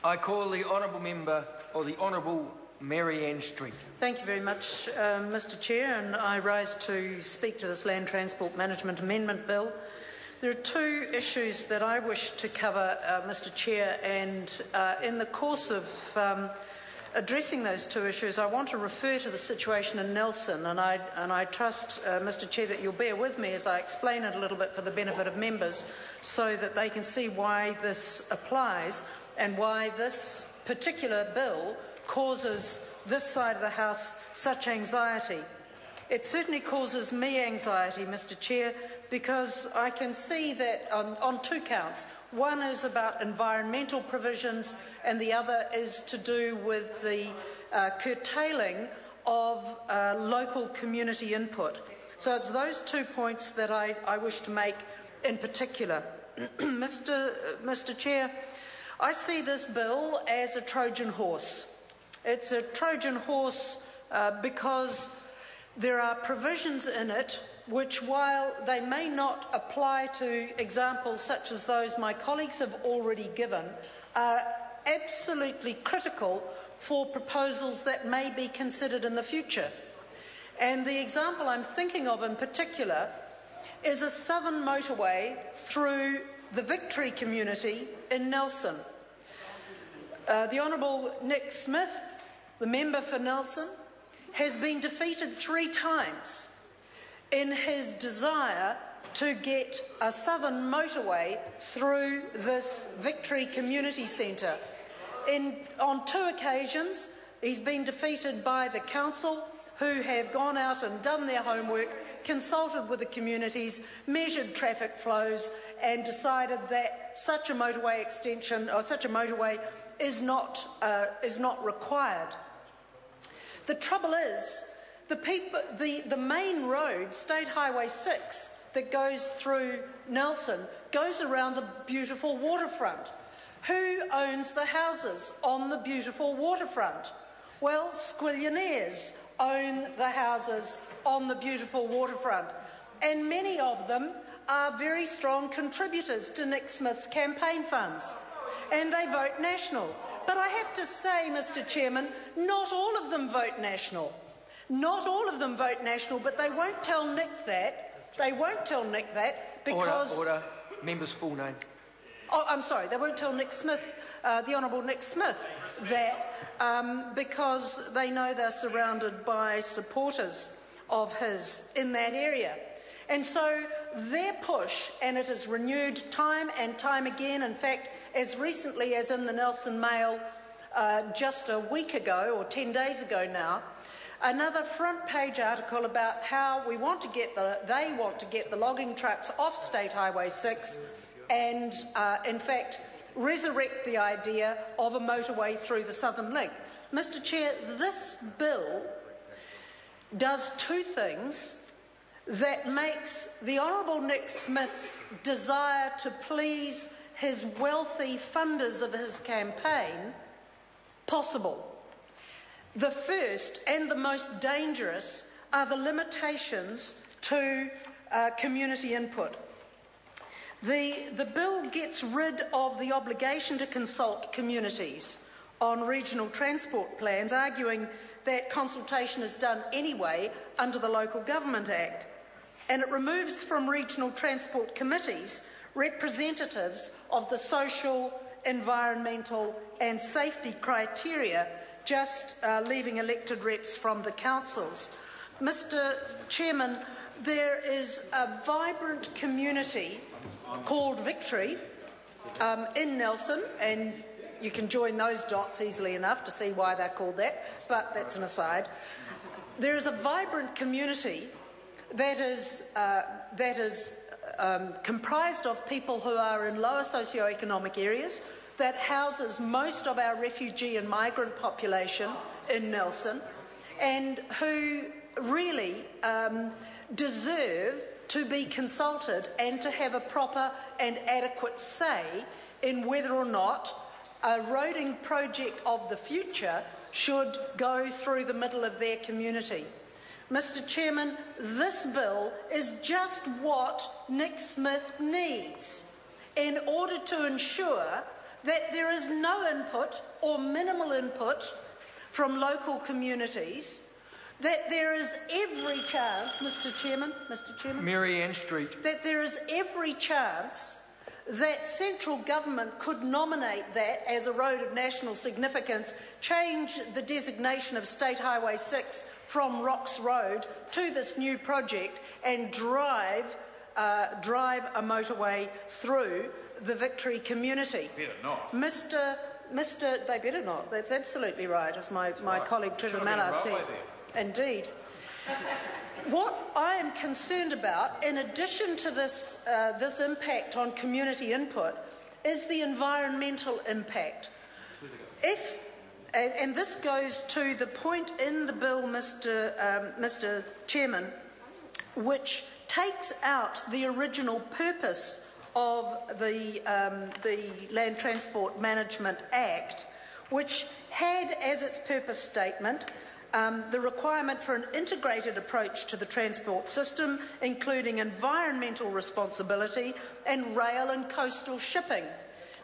I call the Honourable Member, or the Honourable Mary Ann Street. Thank you very much, Mr Chair, and I rise to speak to this Land Transport Management Amendment Bill. There are two issues that I wish to cover, Mr Chair, and in the course of addressing those two issues, I want to refer to the situation in Nelson, and I trust, Mr Chair, that you'll bear with me as I explain it a little bit for the benefit of members so that they can see why this applies and why this particular bill causes this side of the House such anxiety. It certainly causes me anxiety, Mr Chair, because I can see that on two counts. One is about environmental provisions and the other is to do with the curtailing of local community input. So it's those 2 points that I wish to make in particular. Mr Chair, I see this bill as a Trojan horse. It's a Trojan horse because there are provisions in it which, while they may not apply to examples such as those my colleagues have already given, are absolutely critical for proposals that may be considered in the future. And the example I'm thinking of in particular is a southern motorway through the Victory community in Nelson. The Honourable Nick Smith, the member for Nelson, has been defeated 3 times in his desire to get a southern motorway through this Victory Community Centre. On 2 occasions, he's been defeated by the council, who have gone out and done their homework, consulted with the communities, measured traffic flows, and decided that such a motorway extension or such a motorway is not required. The trouble is, the main road, State Highway 6, that goes through Nelson, goes around the beautiful waterfront. Who owns the houses on the beautiful waterfront? Well, squillionaires own the houses on the beautiful waterfront, and many of them are very strong contributors to Nick Smith's campaign funds, and they vote National. But I have to say, Mr Chairman, not all of them vote National. Not all of them vote National, but they won't tell Nick that. They won't tell Nick that because... Order. Member's full name. Oh, I'm sorry, they won't tell Nick Smith, the Honourable Nick Smith, that because they know they're surrounded by supporters of his in that area. And so their push, and it is renewed time and time again, in fact, as recently as in the Nelson Mail just a week ago, or 10 days ago now, another front page article about how they want to get the logging trucks off State Highway 6 and, in fact, resurrect the idea of a motorway through the Southern Link. Mr Chair, this bill does 2 things that makes the Honourable Nick Smith's desire to please his wealthy funders of his campaign possible. The first and the most dangerous are the limitations to community input. The bill gets rid of the obligation to consult communities on regional transport plans, arguing that consultation is done anyway under the Local Government Act. And it removes from regional transport committees representatives of the social, environmental and safety criteria, just leaving elected reps from the councils. Mr Chairman, there is a vibrant community called Victory in Nelson, and you can join those dots easily enough to see why they're called that, but that's an aside. There is a vibrant community that is comprised of people who are in lower socioeconomic areas, that houses most of our refugee and migrant population in Nelson, and who really deserve to be consulted and to have a proper and adequate say in whether or not a roading project of the future should go through the middle of their community. Mr Chairman, this bill is just what Nick Smith needs in order to ensure that there is no input or minimal input from local communities, that there is every chance, Mr Chairman, Mary Ann Street. that there is every chance that central government could nominate that as a road of national significance, change the designation of State Highway 6 from Rocks Road to this new project and drive a motorway through the Victory community. Better not. They better not. That's absolutely right, as my colleague Trevor Mallard says. Indeed. What I am concerned about, in addition to this impact on community input, is the environmental impact. And this goes to the point in the bill, Mr. Chairman, which takes out the original purpose of the Land Transport Management Act, which had as its purpose statement the requirement for an integrated approach to the transport system, including environmental responsibility and rail and coastal shipping.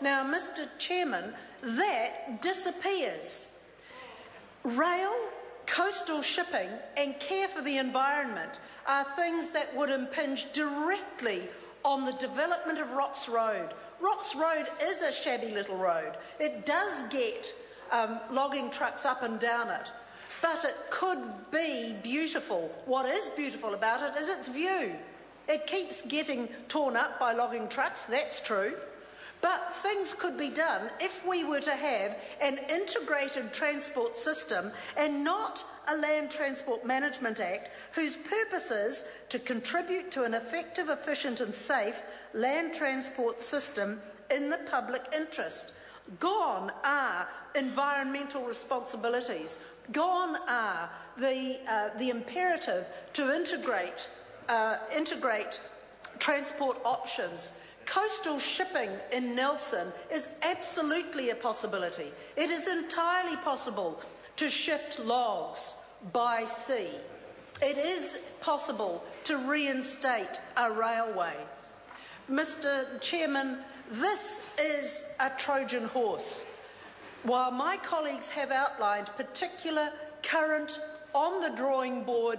Now, Mr. Chairman, that disappears. Rail, coastal shipping and care for the environment are things that would impinge directly on the development of Rocks Road. Rocks Road is a shabby little road. It does get logging trucks up and down it, but it could be beautiful. What is beautiful about it is its view. It keeps getting torn up by logging trucks, that's true. But things could be done if we were to have an integrated transport system and not a Land Transport Management Act whose purpose is to contribute to an effective, efficient and safe land transport system in the public interest. Gone are environmental responsibilities. Gone are the imperative to integrate transport options. Coastal shipping in Nelson is absolutely a possibility. It is entirely possible to shift logs by sea. It is possible to reinstate a railway. Mr. Chairman, this is a Trojan horse. While my colleagues have outlined particular current on the drawing board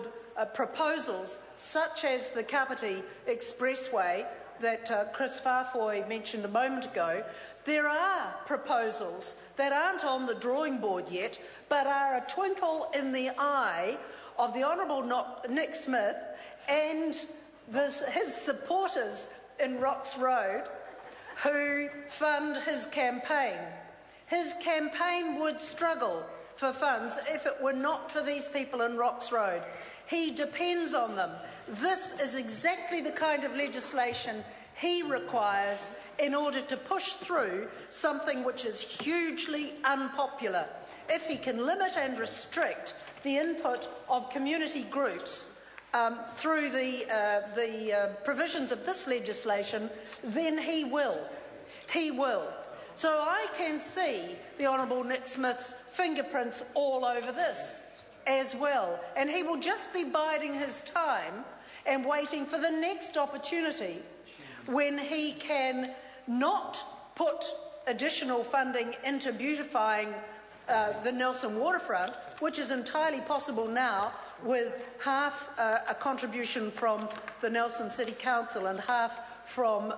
proposals, such as the Kapiti Expressway that Chris Farfoy mentioned a moment ago, there are proposals that aren't on the drawing board yet, but are a twinkle in the eye of the Honourable Nick Smith and his supporters in Rocks Road who fund his campaign. His campaign would struggle for funds if it were not for these people in Rocks Road. He depends on them. This is exactly the kind of legislation he requires in order to push through something which is hugely unpopular. If he can limit and restrict the input of community groups through the provisions of this legislation, then he will. He will. So I can see the Honourable Nick Smith's fingerprints all over this as well, and he will just be biding his time and waiting for the next opportunity when he can not put additional funding into beautifying the Nelson waterfront, which is entirely possible now with half a contribution from the Nelson City Council and half from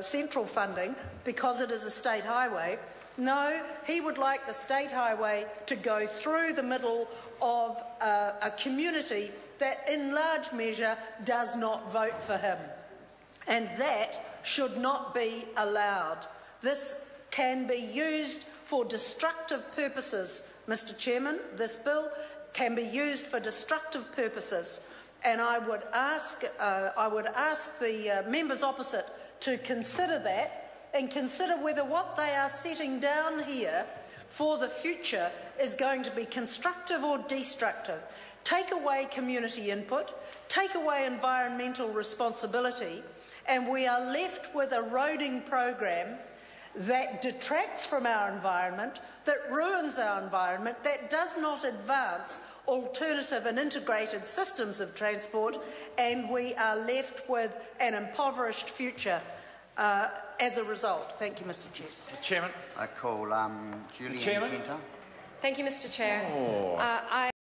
central funding because it is a state highway. No, he would like the state highway to go through the middle of a community that in large measure does not vote for him. And that should not be allowed. This can be used for destructive purposes, Mr. Chairman. This bill can be used for destructive purposes. And I would ask the members opposite to consider that and consider whether what they are setting down here for the future is going to be constructive or destructive. Take away community input, take away environmental responsibility, and we are left with a roading program that detracts from our environment, that ruins our environment, that does not advance alternative and integrated systems of transport, and we are left with an impoverished future. as a result. Thank you, Mr Chair. Chairman. I call Julian Chairman. Kenter. Thank you, Mr Chair. Oh. I